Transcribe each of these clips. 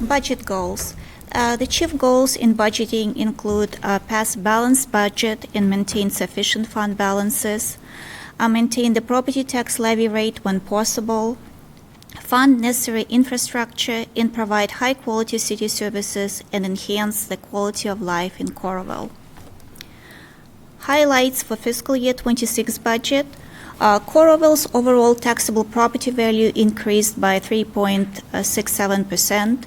Budget goals. The chief goals in budgeting include pass balanced budget and maintain sufficient fund balances, maintain the property tax levy rate when possible, fund necessary infrastructure, and provide high-quality city services and enhance the quality of life in Coralville. Highlights for fiscal year 26 budget. Coralville's overall taxable property value increased by 3.67%.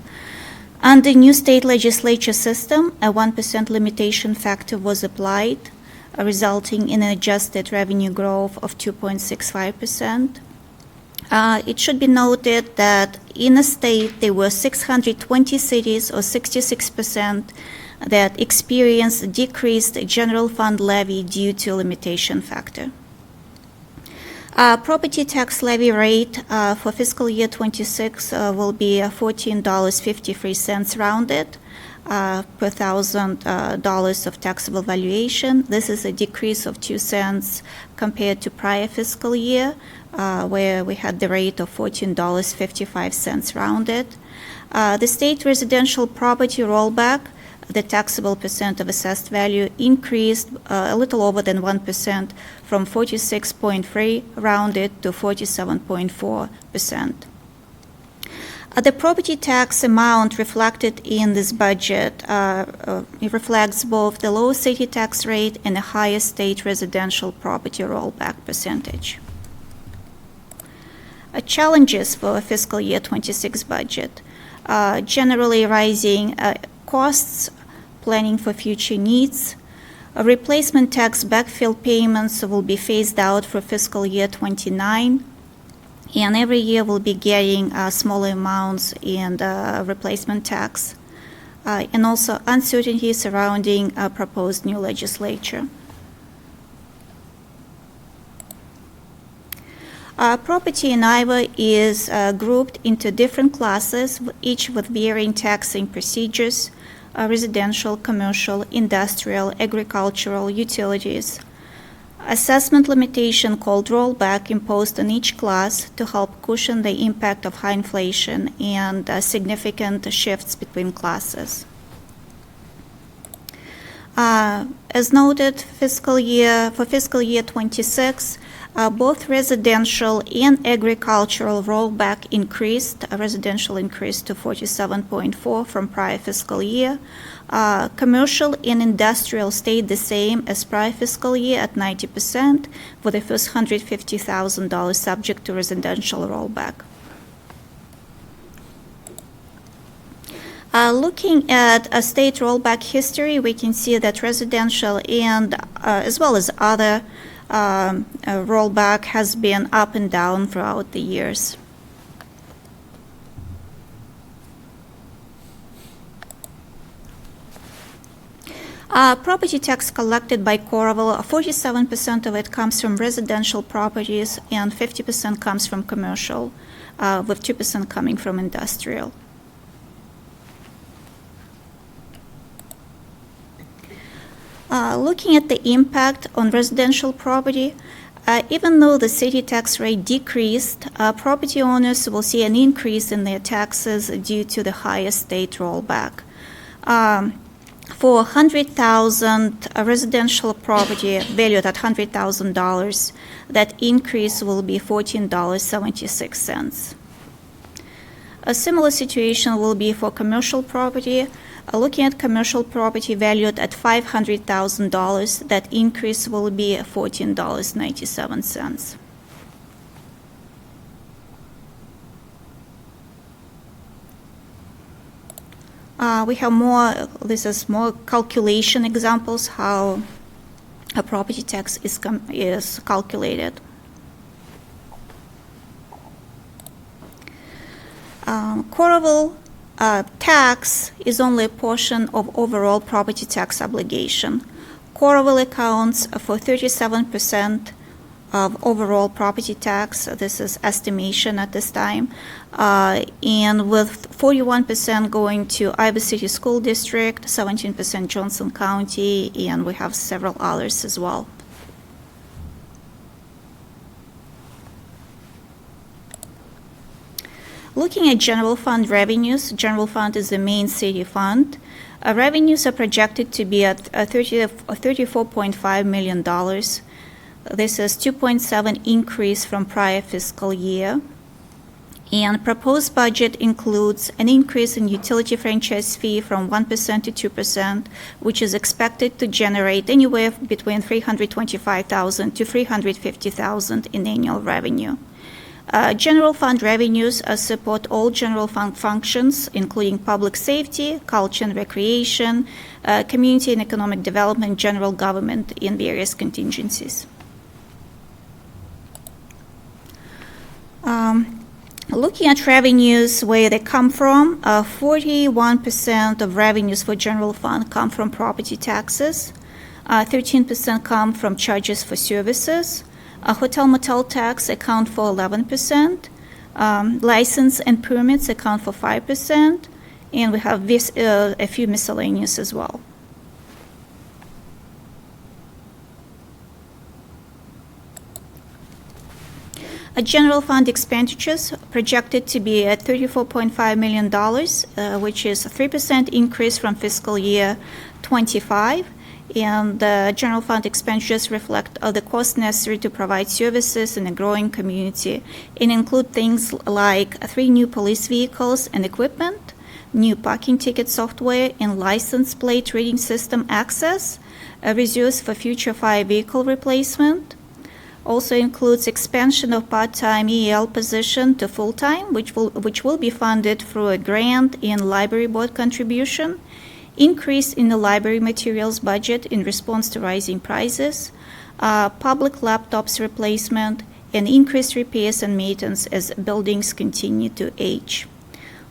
Under new state legislature system, a 1% limitation factor was applied, resulting in an adjusted revenue growth of 2.65%. It should be noted that in the state there were 620 cities, or 66%, that experienced decreased general fund levy due to limitation factor. Property tax levy rate for fiscal year 26 will be $14.53 rounded per $1,000 of taxable valuation. This is a decrease of 2 cents compared to prior fiscal year, where we had the rate of $14.55 rounded. The state residential property rollback, the taxable percent of assessed value, increased a little over than 1% from 46.3 rounded to 47.4%. The property tax amount reflected in this budget it reflects both the low city tax rate and the higher state residential property rollback percentage. Challenges for fiscal year 26 budget. Generally rising costs, planning for future needs. Replacement tax backfill payments will be phased out for fiscal year 29, and every year we'll be getting smaller amounts in replacement tax, and also uncertainty surrounding proposed new legislature. Property in Iowa is grouped into different classes, each with varying taxing procedures: residential, commercial, industrial, agricultural, utilities. Assessment limitation called rollback imposed on each class to help cushion the impact of high inflation and significant shifts between classes. As noted, for fiscal year 26, both residential and agricultural rollback increased. Residential increased to 47.4 from prior fiscal year. Commercial and industrial stayed the same as prior fiscal year at 90%, for the first $150,000 subject to residential rollback. Looking at a state rollback history, we can see that residential and as well as other rollback has been up and down throughout the years. Property tax collected by Coralville, 47% of it comes from residential properties and 50% comes from commercial, with 2% coming from industrial. Looking at the impact on residential property, even though the city tax rate decreased, property owners will see an increase in their taxes due to the higher state rollback. For 100,000 residential property valued at $100,000, that increase will be $14.76. A similar situation will be for commercial property. Looking at commercial property valued at $500,000, that increase will be $14.97. We have more calculation examples how a property tax is calculated. Coralville tax is only a portion of overall property tax obligation. Coralville accounts for 37% of overall property tax. This is estimation at this time, and with 41% going to Iowa City School District, 17% Johnson County, and we have several others as well. Looking at general fund revenues, general fund is the main city fund. Revenues are projected to be at $34.5 million. This is 2.7% increase from prior fiscal year. And proposed budget includes an increase in utility franchise fee from 1% to 2%, which is expected to generate anywhere between $325,000 to $350,000 in annual revenue. General fund revenues support all general fund functions, including public safety, culture and recreation, community and economic development, general government, and various contingencies. Looking at revenues, where they come from, 41% of revenues for general fund come from property taxes, 13% come from charges for services, hotel motel tax account for 11%, license and permits account for 5%, and we have a few miscellaneous as well. General fund expenditures projected to be at $34.5 million, which is a 3% increase from fiscal year 25. And general fund expenditures reflect the costs necessary to provide services in a growing community and include things like 3 new police vehicles and equipment, new parking ticket software and license plate reading system access, reserves for future fire vehicle replacement. Also includes expansion of part-time EL position to full-time, which will be funded through a grant and library board contribution, increase in the library materials budget in response to rising prices, public laptops replacement, and increased repairs and maintenance as buildings continue to age.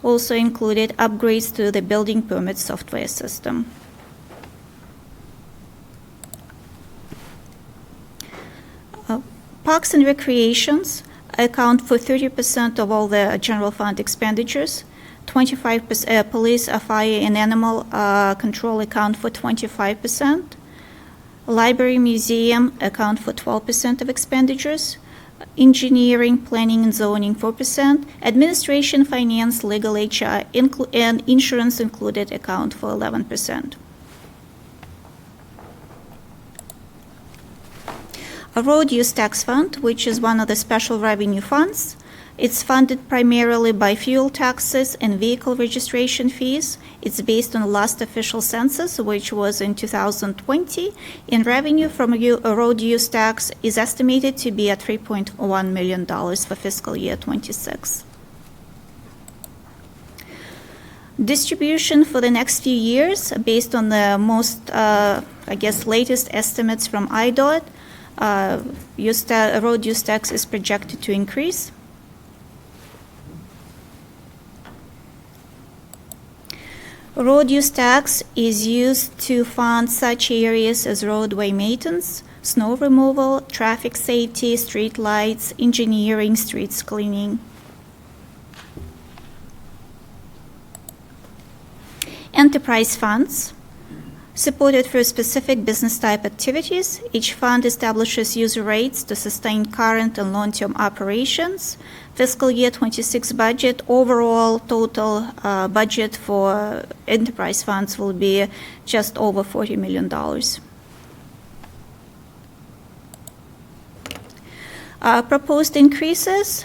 Also included upgrades to the building permit software system. Parks and recreations account for 30% of all the general fund expenditures. 25% police, fire, and animal control account for 25%. Library, museum account for 12% of expenditures. Engineering, planning, and zoning 4%. Administration, finance, legal, HR, and insurance included account for 11%. A road use tax fund, which is one of the special revenue funds. It's funded primarily by fuel taxes and vehicle registration fees. It's based on the last official census, which was in 2020, and revenue from a road use tax is estimated to be at $3.1 million for fiscal year 26. Distribution for the next few years, based on the most, latest estimates from IDOT, road use tax is projected to increase. Road use tax is used to fund such areas as roadway maintenance, snow removal, traffic safety, street lights, engineering, streets cleaning. Enterprise funds. Supported through specific business type activities, each fund establishes user rates to sustain current and long-term operations. Fiscal year 26 budget, overall total budget for enterprise funds will be just over $40 million. Proposed increases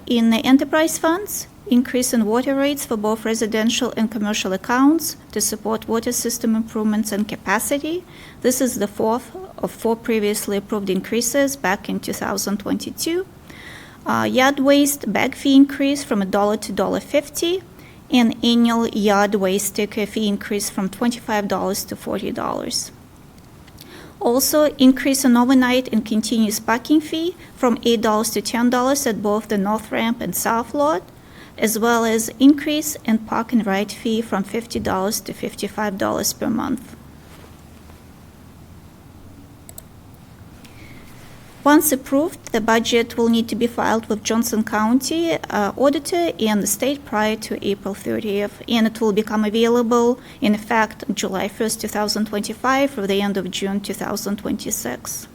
in the enterprise funds. Increase in water rates for both residential and commercial accounts to support water system improvements and capacity. This is the fourth of 4 previously approved increases back in 2022. Yard waste bag fee increase from $1 to $1.50, and annual yard waste sticker fee increase from $25 to $40. Also, increase in overnight and continuous parking fee from $8 to $10 at both the North Ramp and South Lot, as well as increase in park and ride fee from $50 to $55 per month. Once approved, the budget will need to be filed with Johnson County auditor and the state prior to April 30th, and it will become available in effect July 1st, 2025 through the end of June 2026.